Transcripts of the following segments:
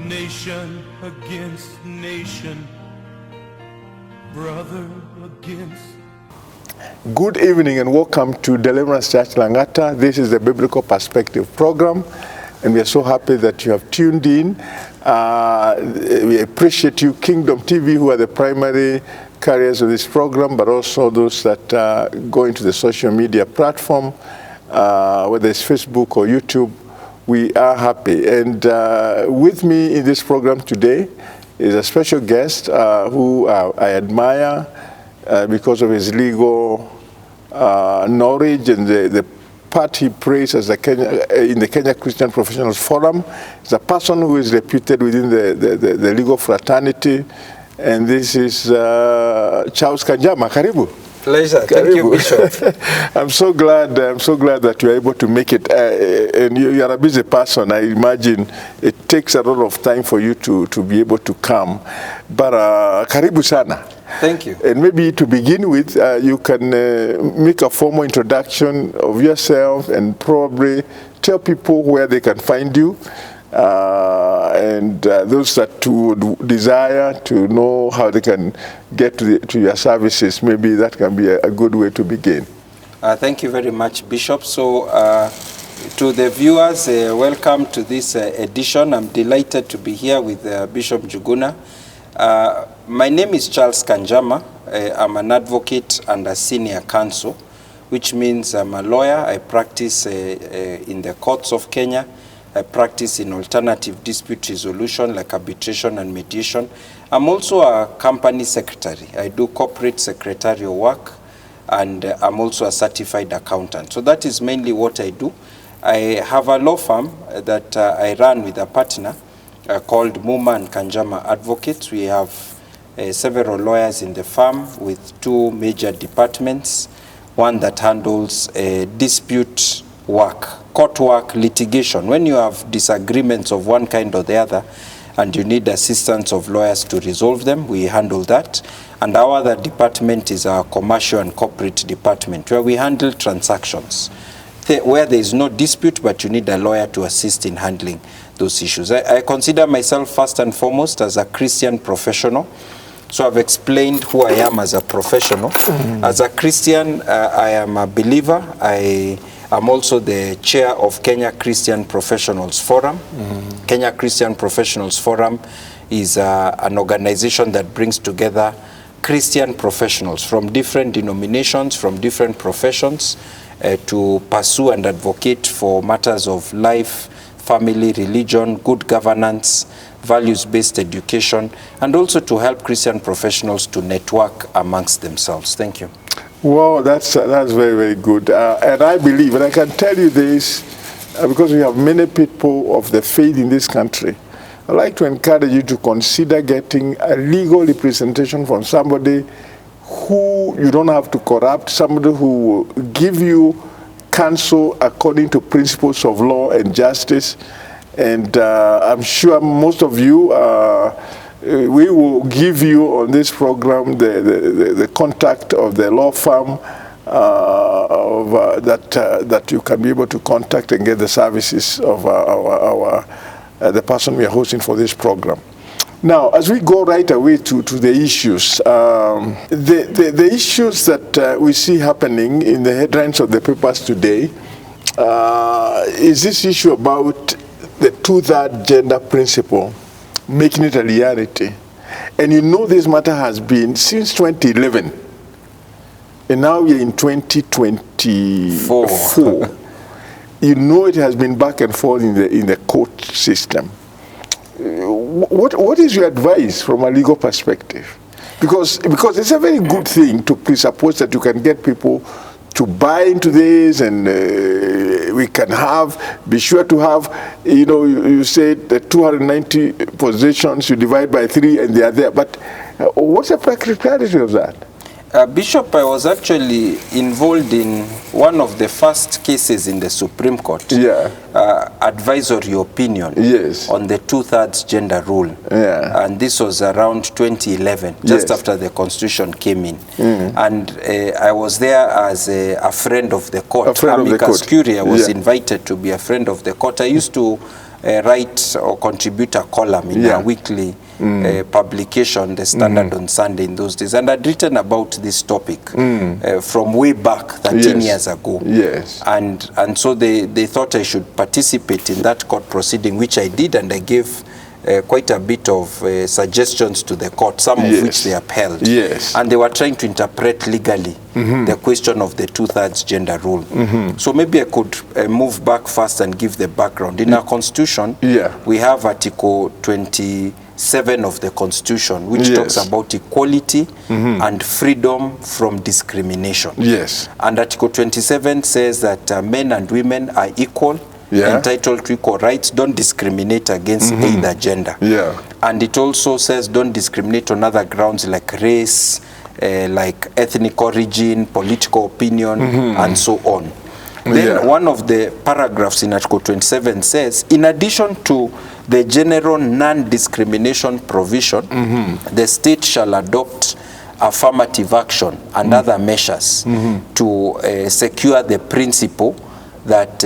Nation against nation, brother against. Good evening and welcome to Deliverance Church Langata. This is the Biblical Perspective program, and we are so happy that you have tuned in. We appreciate you, Kingdom TV, who are the primary carriers of this program, but also those that go into the social media platform, whether it's Facebook or YouTube. We are happy. And with me in this program today is a special guest who I admire because of his legal knowledge and the part he plays as in the Kenya Christian Professionals Forum. He's a person who is reputed within the legal fraternity. And this is Charles Kanjama. Karibu. Pleasure. Thank you, Bishop. I'm so glad that you are able to make it. And you are a busy person. I imagine it takes a lot of time for you to be able to come. But karibu sana. Thank you. And maybe to begin with, you can make a formal introduction of yourself and probably tell people where they can find you. And those that would desire to know how they can get to your services, maybe that can be a good way to begin. Thank you very much, Bishop. So to the viewers, welcome to this edition. I'm delighted to be here with Bishop Njuguna. My name is Charles Kanjama. I'm an advocate and a senior counsel, which means I'm a lawyer. I practice in the courts of Kenya. I practice in alternative dispute resolution like arbitration and mediation. I'm also a company secretary. I do corporate secretarial work, and I'm also a certified accountant. So that is mainly what I do. I have a law firm that I run with a partner called Muma and Kanjama Advocates. We have several lawyers in the firm with two major departments, one that handles dispute work, court work, litigation. When you have disagreements of one kind or the other and you need assistance of lawyers to resolve them, we handle that. And our other department is our commercial and corporate department, where we handle transactions, where there is no dispute, but you need a lawyer to assist in handling those issues. I consider myself first and foremost as a Christian professional. So I've explained who I am as a professional. As a Christian, I am a believer. I'm also the chair of Kenya Christian Professionals Forum. Kenya Christian Professionals Forum is an organization that brings together Christian professionals from different denominations, from different professions, to pursue and advocate for matters of life, family, religion, good governance, values-based education, and also to help Christian professionals to network amongst themselves. Thank you. Well, that's very, very good. And I believe, and I can tell you this, because we have many people of the faith in this country, I'd like to encourage you to consider getting a legal representation from somebody who you don't have to corrupt, somebody who will give you counsel according to principles of law and justice. And I'm sure most of you we will give you on this program the contact of the law firm that you can be able to contact and get the services of the person we are hosting for this program. Now, as we go right away to the issues, the issues that we see happening in the headlines of the papers today is this issue about the two-thirds gender principle, making it a reality. And you know this matter has been since 2011. And now we're in 2024. You know it has been back and forth in the court system. What is your advice from a legal perspective? Because it's a very good thing to presuppose that you can get people to buy into this, and we can be sure to have, you say the 290 positions, you divide by 3 and they are there. But what's the practicality of that? Bishop, I was actually involved in one of the first cases in the Supreme Court. Yeah. Advisory opinion. Yes. On the two-thirds gender rule. Yeah. And this was around 2011, just after the Constitution came in. And I was there as a friend of the court. Amicus Curiae was invited to be a friend of the court. I used to write or contribute a column in a weekly publication, The Standard on Sunday in those days. And I'd written about this topic from way back, 13 years ago. Yes. And so they thought I should participate in that court proceeding, which I did, and I gave quite a bit of suggestions to the court, some of which they upheld. Yes. And they were trying to interpret legally the question of the 2/3 gender rule. So maybe I could move back first and give the background. In our constitution, we have Article 27 of the Constitution, which talks about equality and freedom from discrimination. Yes. And Article 27 says that men and women are equal, entitled to equal rights, don't discriminate against either gender. And it also says don't discriminate on other grounds like race, like ethnic origin, political opinion, and so on. Then one of the paragraphs in Article 27 says, in addition to the general non-discrimination provision, the state shall adopt affirmative action and other measures to secure the principle that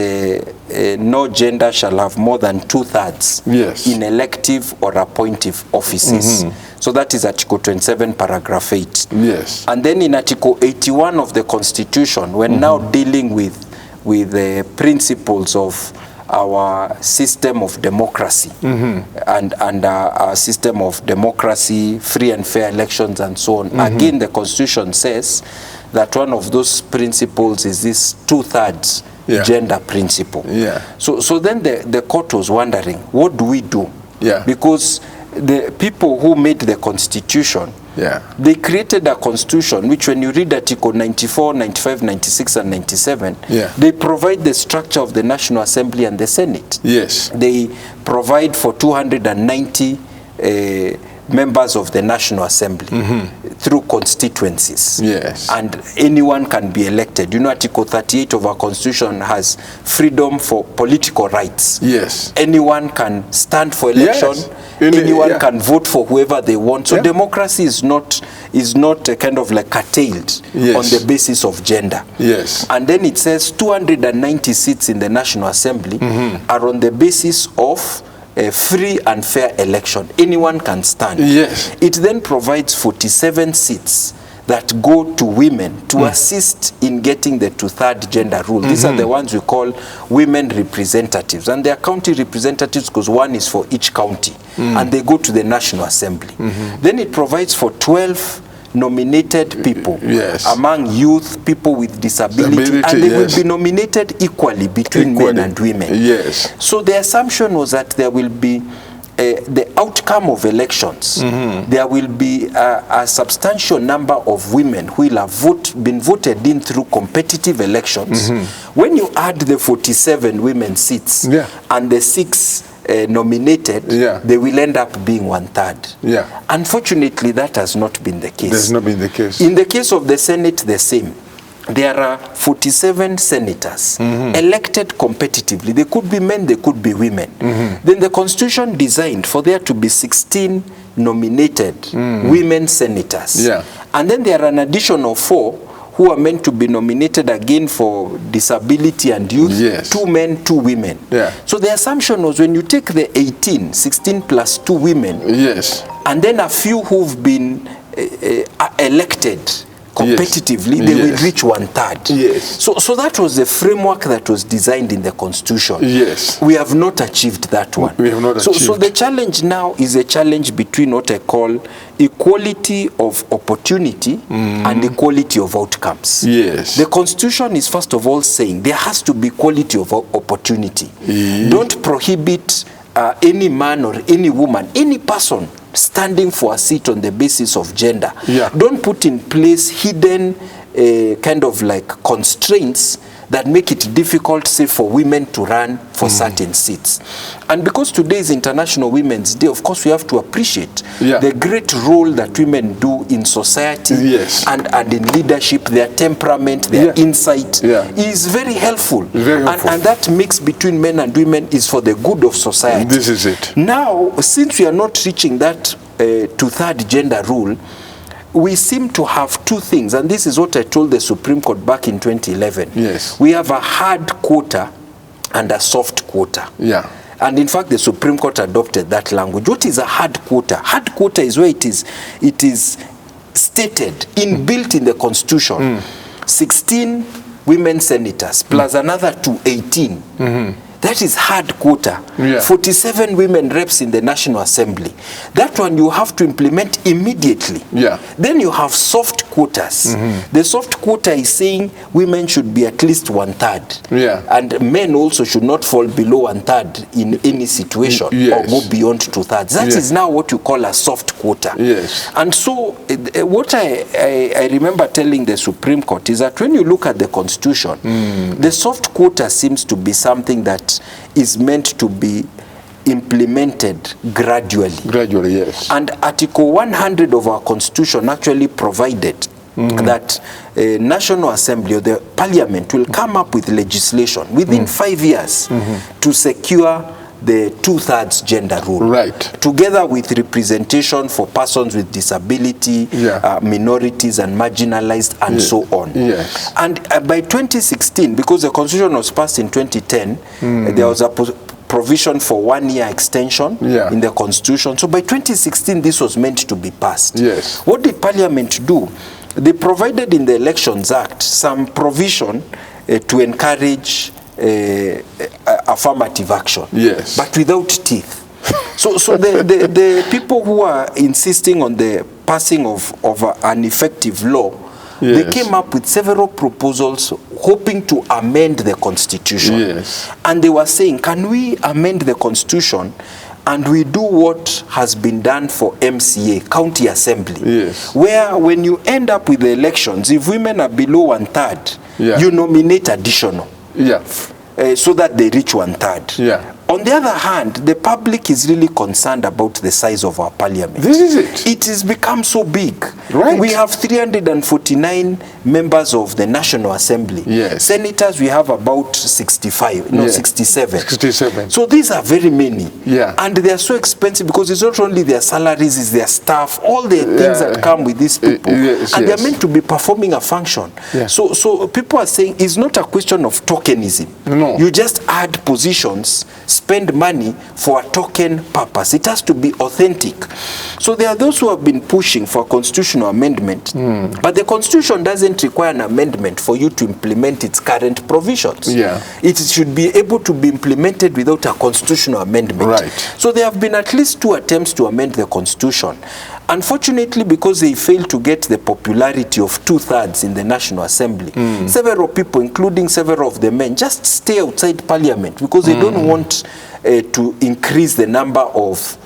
no gender shall have more than 2/3 in elective or appointive offices. So that is Article 27, paragraph 8. Yes. And then in Article 81 of the Constitution, we're now dealing with the principles of our system of democracy and our system of democracy, free and fair elections, and so on. Again, the Constitution says that one of those principles is this 2/3 gender principle. So then the court was wondering, what do we do? Because the people who made the Constitution, they created a constitution which, when you read Article 94, 95, 96, and 97, they provide the structure of the National Assembly and the Senate. They provide for 290 members of the National Assembly through constituencies. And anyone can be elected. You know, Article 38 of our Constitution has freedom for political rights. Anyone can stand for election. Anyone can vote for whoever they want. So democracy is not kind of like curtailed on the basis of gender. And then it says 290 seats in the National Assembly are on the basis of a free and fair election. Anyone can stand. It then provides 47 seats that go to women to assist in getting the 2/3 gender rule. These are the ones we call women representatives. And they are county representatives because one is for each county. And they go to the National Assembly. Then it provides for 12 nominated people among youth, people with disability, and they will be nominated equally between men and women. So the assumption was that there will be the outcome of elections. There will be a substantial number of women who will have been voted in through competitive elections. When you add the 47 women seats and the 6 nominated, they will end up being 1/3. Unfortunately, that has not been the case. That's not been the case. In the case of the Senate, the same. There are 47 senators elected competitively. They could be men, they could be women. Then the Constitution designed for there to be 16 nominated women senators. And then there are an additional 4 who are meant to be nominated again for disability and youth, 2 men, 2 women. So the assumption was when you take the 18, 16 plus 2 women, and then a few who've been elected competitively, they will reach 1/3. So that was the framework that was designed in the Constitution. We have not achieved that one. We have not achieved. So the challenge now is a challenge between what I call equality of opportunity and equality of outcomes. The Constitution is first of all saying there has to be equality of opportunity. Don't prohibit any man or any woman, any person standing for a seat on the basis of gender. Don't put in place hidden kind of like constraints that make it difficult, say, for women to run for certain seats. And because today is International Women's Day, of course, we have to appreciate the great role that women do in society and in leadership. Their temperament, their insight is very helpful. And that mix between men and women is for the good of society. This is it. Now, since we are not reaching that 2/3 gender rule, we seem to have 2 things, and this is what I told the Supreme Court back in 2011. We have a hard quota and a soft quota. And in fact, the Supreme Court adopted that language. What is a hard quota? Hard quota is where it is stated, inbuilt in the Constitution. 16 women senators plus another to 18. That is hard quota. 47 women reps in the National Assembly. That one you have to implement immediately. Then you have soft quotas. The soft quota is saying women should be at least 1/3. And men also should not fall below 1/3 in any situation or go beyond 2/3. That is now what you call a soft quota. And so what I remember telling the Supreme Court is that when you look at the Constitution, the soft quota seems to be something that is meant to be implemented gradually. Yes. And Article 100 of our Constitution actually provided that National Assembly or the Parliament will come up with legislation within 5 years to secure the 2/3 gender rule, together with representation for persons with disability, minorities and marginalized, and so on. And by 2016, because the Constitution was passed in 2010, there was a provision for 1-year extension in the Constitution. So by 2016, this was meant to be passed. What did Parliament do? They provided in the Elections Act some provision to encourage affirmative action, but without teeth. So the people who are insisting on the passing of an effective law, they came up with several proposals hoping to amend the Constitution. And they were saying, can we amend the Constitution and we do what has been done for MCA, County Assembly, where when you end up with the elections, if women are below 1/3, you nominate additional. So that they reach 1/3. On the other hand, the public is really concerned about the size of our parliament. This is it. It has become so big. Right. We have 349 members of the National Assembly. Senators, we have about 65, no, 67. 67. So these are very many. And they are so expensive because it's not only their salaries, it's their staff, all the things that come with these people. And they're meant to be performing a function. So people are saying it's not a question of tokenism. You just add positions, spend money for a token purpose. It has to be authentic. So there are those who have been pushing for a constitutional amendment, but the Constitution doesn't require an amendment for you to implement its current provisions. It should be able to be implemented without a constitutional amendment. So there have been at least 2 attempts to amend the Constitution. Unfortunately, because they failed to get the popularity of 2/3 in the National Assembly, several people, including several of the men, just stay outside Parliament because they don't want to increase the number of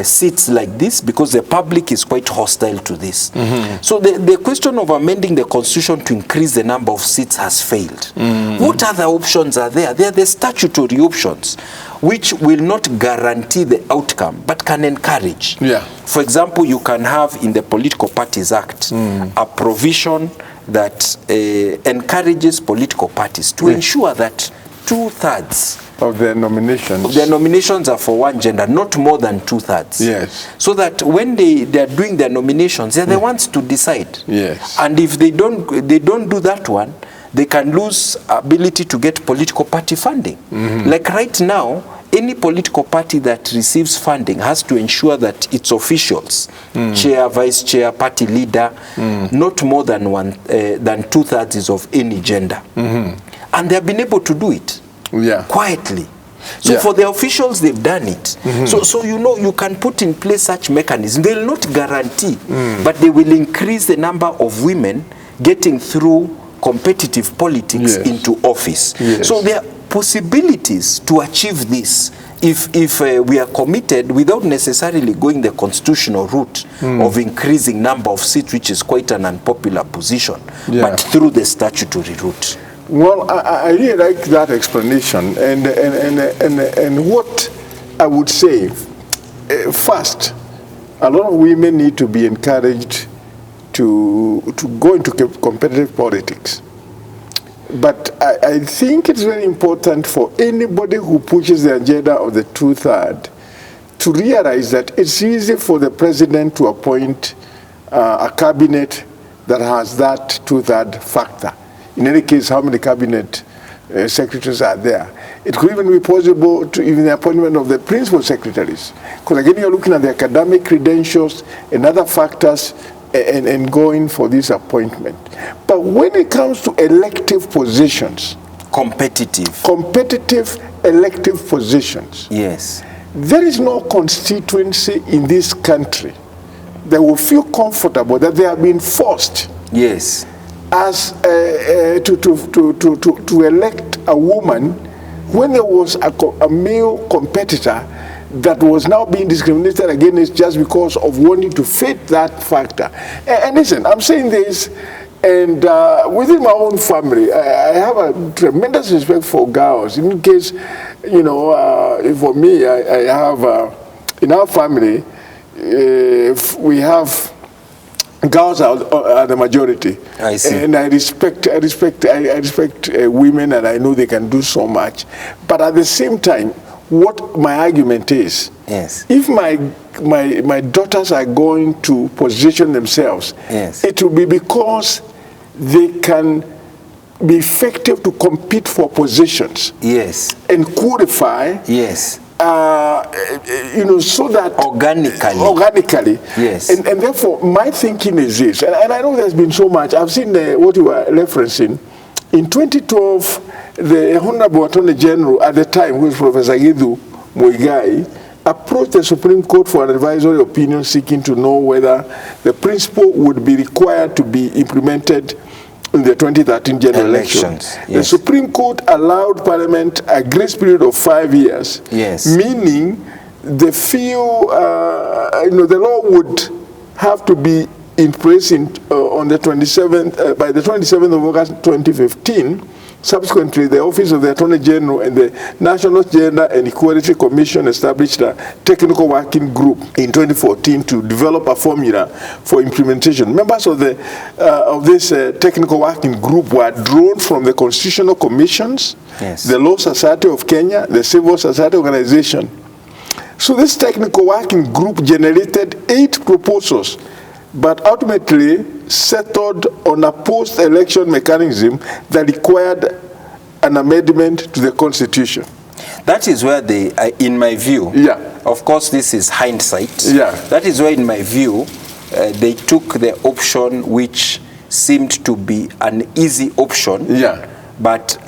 seats like this, because the public is quite hostile to this. So the question of amending the Constitution to increase the number of seats has failed. What other options are there? There are the statutory options, which will not guarantee the outcome, but can encourage. For example, you can have in the Political Parties Act a provision that encourages political parties to ensure that 2/3 of their nominations are for one gender, not more than 2/3. So that when they are doing their nominations, they're the ones to decide. And if they don't do that one, they can lose ability to get political party funding. Like right now, any political party that receives funding has to ensure that its officials, chair, vice chair, party leader, not more than 2/3 is of any gender. And they have been able to do it quietly. So for the officials, they've done it. So you know, you can put in place such mechanisms. They will not guarantee, but they will increase the number of women getting through competitive politics into office. So there are possibilities to achieve this if we are committed without necessarily going the constitutional route of increasing number of seats, which is quite an unpopular position, but through the statutory route. Well, I really like that explanation, and what I would say, first, a lot of women need to be encouraged to go into competitive politics. But I think it's very important for anybody who pushes the agenda of the 2/3 to realize that it's easy for the president to appoint a cabinet that has that 2/3 factor. In any case, how many cabinet secretaries are there? It could even be possible to even the appointment of the principal secretaries. Because again, you're looking at the academic credentials and other factors and going for this appointment. But when it comes to elective positions, competitive elective positions, yes, there is no constituency in this country that will feel comfortable that they have been forced, yes, as to elect a woman when there was a male competitor that was now being discriminated against just because of wanting to fit that factor. And listen, I'm saying this, and within my own family, I have a tremendous respect for girls. In case, you know, for me, I have, in our family, we have girls are the majority. I see. And I respect women, and I know they can do so much. But at the same time, what my argument is, yes, if my daughters are going to position themselves, yes, it will be because they can be effective to compete for positions, yes, and qualify, yes, you know, so that organically, yes, and therefore my thinking is this, and I know there's been so much. I've seen what you were referencing in 2012. The Honorable Attorney General at the time, who was Professor Githu Muigai, approached the Supreme Court for an advisory opinion seeking to know whether the principle would be required to be implemented in the 2013 general elections. Yes. The Supreme Court allowed Parliament a grace period of 5 years, yes, meaning the the law would have to be in place on the 27th, by the 27th of August 2015. Subsequently, the Office of the Attorney General and the National Gender and Equality Commission established a technical working group in 2014 to develop a formula for implementation. Members of this technical working group were drawn from the Constitutional Commissions, yes, the Law Society of Kenya, the Civil Society Organization. So this technical working group generated 8 proposals, but ultimately settled on a post-election mechanism that required an amendment to the Constitution. That is where they, in my view, yeah, of course this is hindsight, yeah, that is where in my view they took the option which seemed to be an easy option, yeah, but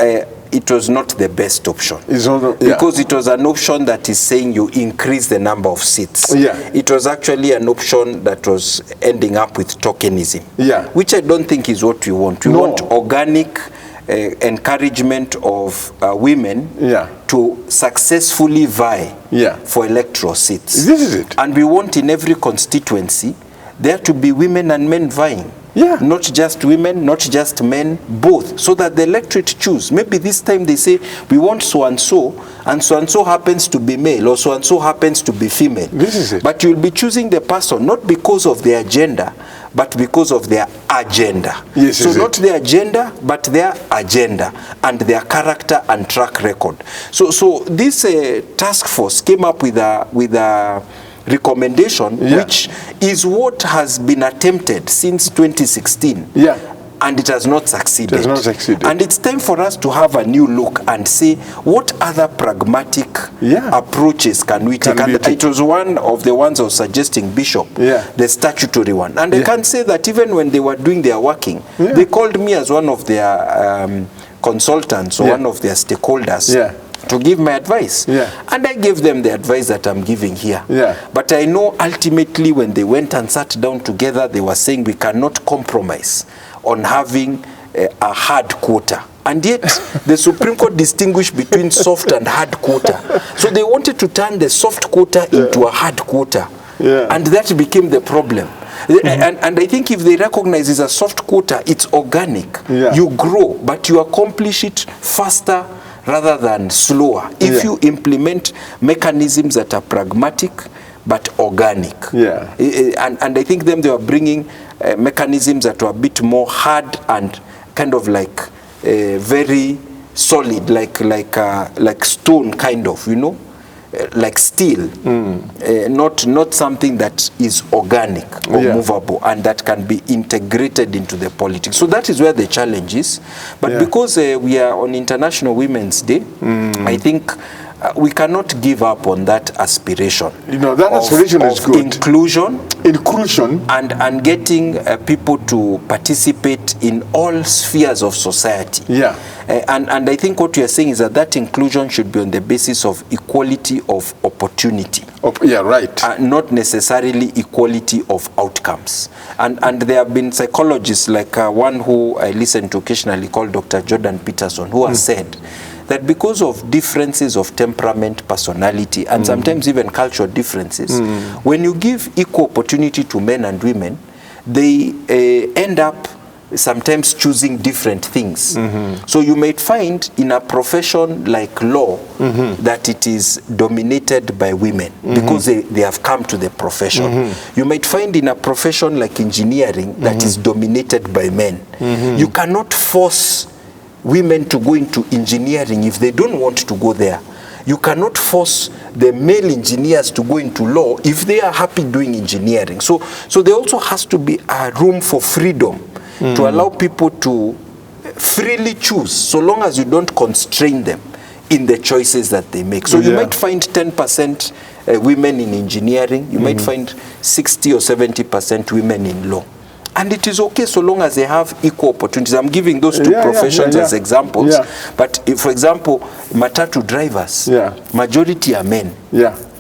it was not the best option. Yeah. Because it was an option that is saying you increase the number of seats. Yeah. It was actually an option that was ending up with tokenism, yeah, which I don't think is what we want. We want organic encouragement of women, yeah, to successfully vie, yeah, for electoral seats. This is it. And we want in every constituency there to be women and men vying. Yeah. Not just women, not just men, both, so that the electorate choose. Maybe this time they say, we want so-and-so happens to be male, or so-and-so happens to be female. This is it. But you'll be choosing the person, not because of their gender, but because of their agenda. Yes, so not their gender, but their agenda, and their character and track record. So this task force came up with a recommendation, yeah, which is what has been attempted since 2016. Yeah. And it has not succeeded. It has not succeeded. And it's time for us to have a new look and say, what other pragmatic, yeah, approaches can we take? And it was one of the ones I was suggesting, Bishop, yeah, the statutory one. And yeah, I can say that even when they were doing their working, yeah, they called me as one of their consultants, or yeah, one of their stakeholders, yeah, to give my advice. Yeah. And I gave them the advice that I'm giving here. Yeah. But I know ultimately when they went and sat down together, they were saying we cannot compromise on having a hard quota. And yet the Supreme Court distinguished between soft and hard quota. So they wanted to turn the soft quota, yeah, into a hard quota. Yeah. And that became the problem. Mm-hmm. And I think if they recognize it's a soft quota, it's organic. Yeah. You grow, but you accomplish it faster rather than slower, if, yeah, you implement mechanisms that are pragmatic but organic. Yeah. And I think they were bringing mechanisms that were a bit more hard and kind of like very solid, like stone kind of, you know. like steel, not something that is organic or movable and that can be integrated into the politics. So that is where the challenge is. But because we are on International Women's Day, I think we cannot give up on that aspiration. You know, that aspiration is good. Inclusion, and getting people to participate in all spheres of society. And I think what you are saying is that inclusion should be on the basis of equality of opportunity. Not necessarily equality of outcomes. And there have been psychologists like one who I listen to occasionally called Dr. Jordan Peterson, who has said that because of differences of temperament, personality, and sometimes even cultural differences, when you give equal opportunity to men and women, they end up sometimes choosing different things. So you might find in a profession like law that it is dominated by women because they have come to the profession. You might find in a profession like engineering that is dominated by men. You cannot force women to go into engineering if they don't want to go there. You cannot force the male engineers to go into law if they are happy doing engineering. So there also has to be a room for freedom to allow people to freely choose, so long as you don't constrain them in the choices that they make. So you might find 10% women in engineering, you might find 60 or 70% women in law. And it is okay so long as they have equal opportunities. I'm giving those two professions as examples. But if, for example, matatu drivers, majority are men.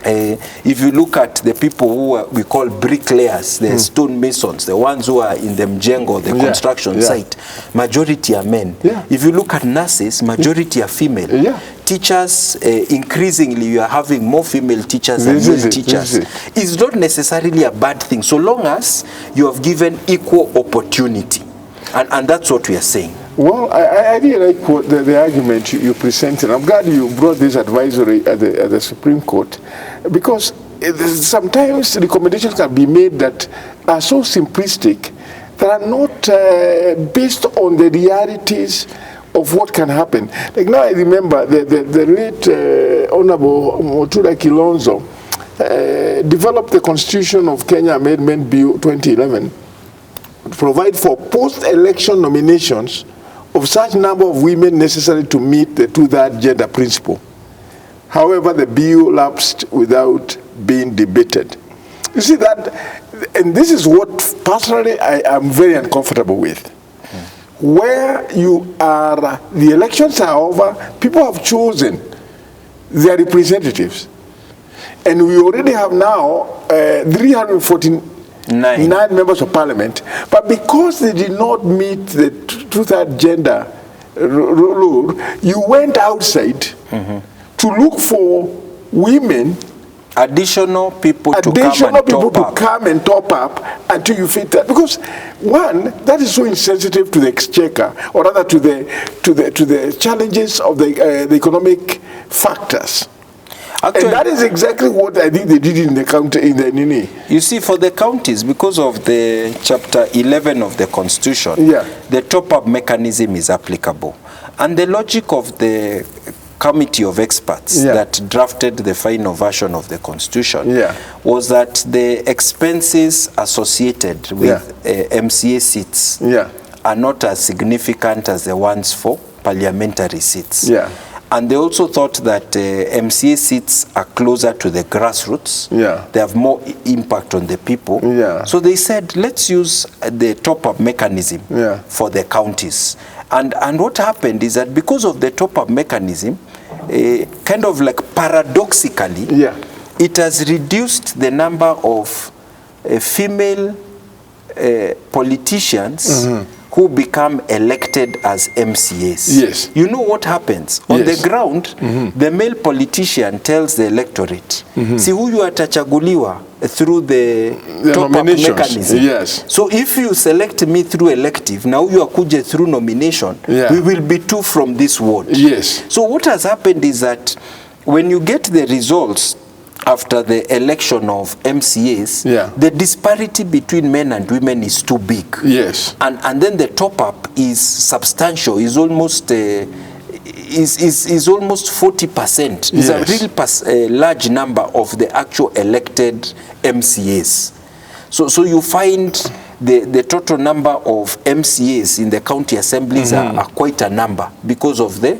If you look at the people who we call bricklayers, the stone masons, the ones who are in the mjengo, the construction site, majority are men. If you look at nurses, majority are female. Teachers, increasingly you are having more female teachers than male teachers. It's not necessarily a bad thing, so long as you have given equal opportunity. And that's what we are saying. Well, I really like what the argument you presented. I'm glad you brought this advisory at the Supreme Court, because sometimes recommendations can be made that are so simplistic that are not based on the realities of what can happen. Like now I remember the late Honorable Mutula Kilonzo developed the Constitution of Kenya Amendment Bill 2011 to provide for post-election nominations of such number of women necessary to meet the two-thirds gender principle. However, the bill lapsed without being debated. You see that, and this is what personally I am very uncomfortable with. Where you are, the elections are over, people have chosen their representatives. And we already have now 349 members of parliament, but because they did not meet the two-thirds gender rule, you went outside to look for women, additional people to come and top up until you fit that. Because one, that is so insensitive to the exchequer, or rather to the challenges of the economic factors. Actually, and that is exactly what I think they did in the county, in the Nini. You see, for the counties, because of the Chapter 11 of the Constitution, the top-up mechanism is applicable. And the logic of the committee of experts that drafted the final version of the Constitution was that the expenses associated with MCA seats are not as significant as the ones for parliamentary seats. And they also thought that MCA seats are closer to the grassroots. They have more impact on the people. So they said, let's use the top-up mechanism for the counties. And what happened is that because of the top-up mechanism, kind of like paradoxically, it has reduced the number of female politicians who become elected as MCAs. You know what happens? On the ground, the male politician tells the electorate, si huyu atachaguliwa through the top-up mechanism. So if you select me through elective, now you akuje through nomination, we will be two from this ward. So what has happened is that when you get the results after the election of MCAs, the disparity between men and women is too big. And then the top-up is substantial, is almost is almost 40%. It's a real large number of the actual elected MCAs. So you find the total number of MCAs in the county assemblies are quite a number because of the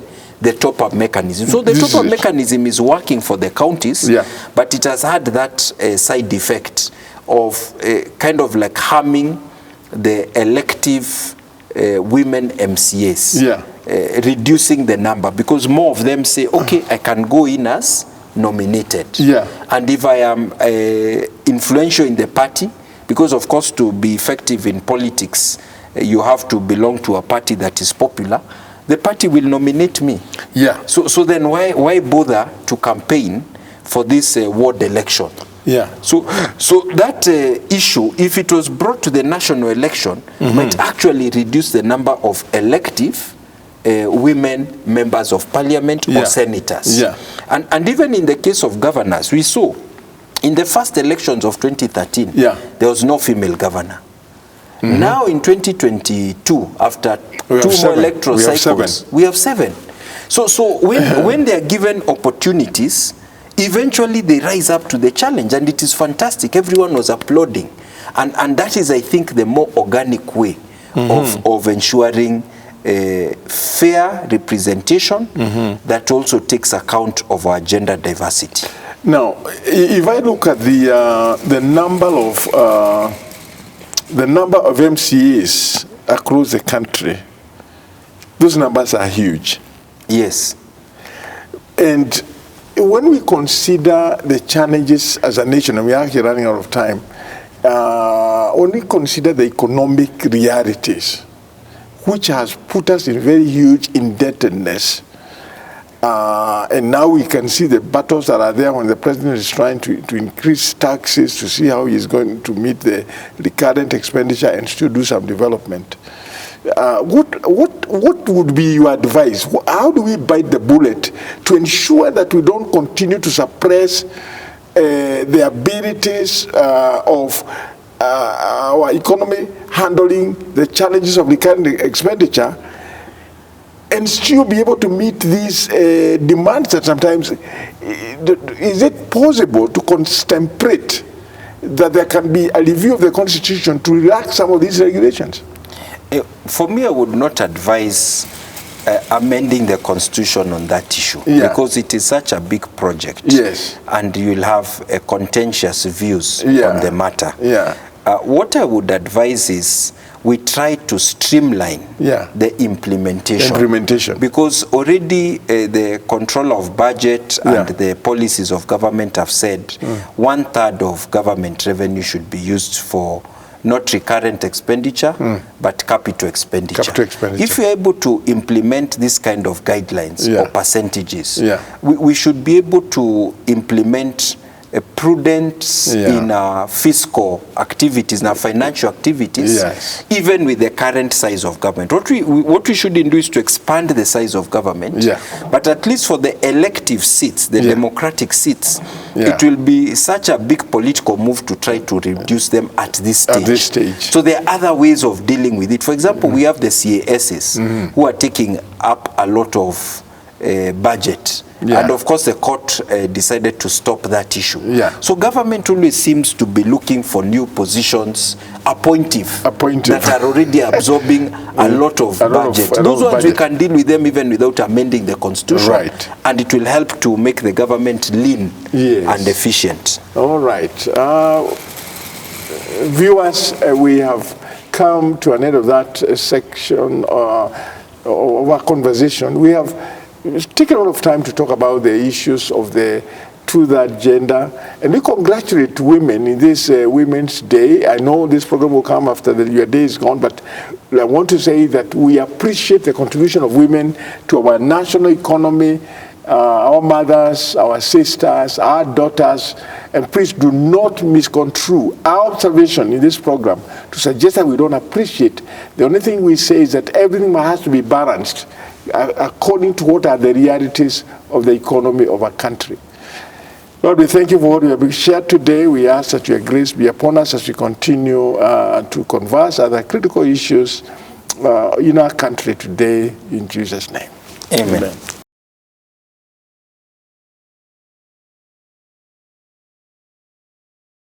top-up mechanism. So the top-up mechanism is working for the counties, but it has had that side effect of kind of like harming the elective women MCAs, reducing the number, because more of them say, okay, I can go in as nominated. And if I am influential in the party, because of course to be effective in politics, you have to belong to a party that is popular, the party will nominate me. So then why bother to campaign for this ward election? So that issue, if it was brought to the national election, might actually reduce the number of elective women members of parliament or senators. And even in the case of governors, we saw in the first elections of 2013, there was no female governor. Now in 2022, after two more electoral cycles, we have 7. So when they are given opportunities, eventually they rise up to the challenge, and it is fantastic. Everyone was applauding. And that is, I think, the more organic way of ensuring fair representation that also takes account of our gender diversity. Now, if I look at the number of MCAs across the country, those numbers are huge. Yes. And when we consider the challenges as a nation, and we are actually running out of time, when we consider the economic realities, which has put us in very huge indebtedness, and now we can see the battles that are there when the president is trying to increase taxes to see how he's going to meet the recurrent expenditure and still do some development. What would be your advice? How do we bite the bullet to ensure that we don't continue to suppress the abilities of our economy handling the challenges of recurrent expenditure, and still be able to meet these demands that sometimes, is it possible to contemplate that there can be a review of the Constitution to relax some of these regulations? For me, I would not advise amending the Constitution on that issue, because it is such a big project, and you will have contentious views on the matter. What I would advise is we try to streamline the implementation. Because already the control of budget and the policies of government have said 1/3 of government revenue should be used for not recurrent expenditure, but capital expenditure. If we are able to implement this kind of guidelines or percentages, we should be able to implement a prudence in our fiscal activities, in our financial activities, even with the current size of government. What we shouldn't do is to expand the size of government, but at least for the elective seats, the democratic seats, it will be such a big political move to try to reduce them at this stage. So there are other ways of dealing with it. For example, we have the CASs who are taking up a lot of budget. And of course the court decided to stop that issue. So government always seems to be looking for new positions, appointive. That are already absorbing a lot of budget. Those ones we can deal with them even without amending the Constitution. And it will help to make the government lean and efficient. All right. Viewers, we have come to an end of that section of our conversation. We have taken a lot of time to talk about the issues of the two-third gender, and we congratulate women in this Women's Day. I know this program will come after your day is gone, but I want to say that we appreciate the contribution of women to our national economy, our mothers, our sisters, our daughters, and please do not misconstrue our observation in this program to suggest that we don't appreciate. The only thing we say is that everything has to be balanced according to what are the realities of the economy of our country. Lord, we thank you for what we have shared today. We ask that your grace be upon us as we continue to converse other critical issues in our country today, in Jesus' name. Amen.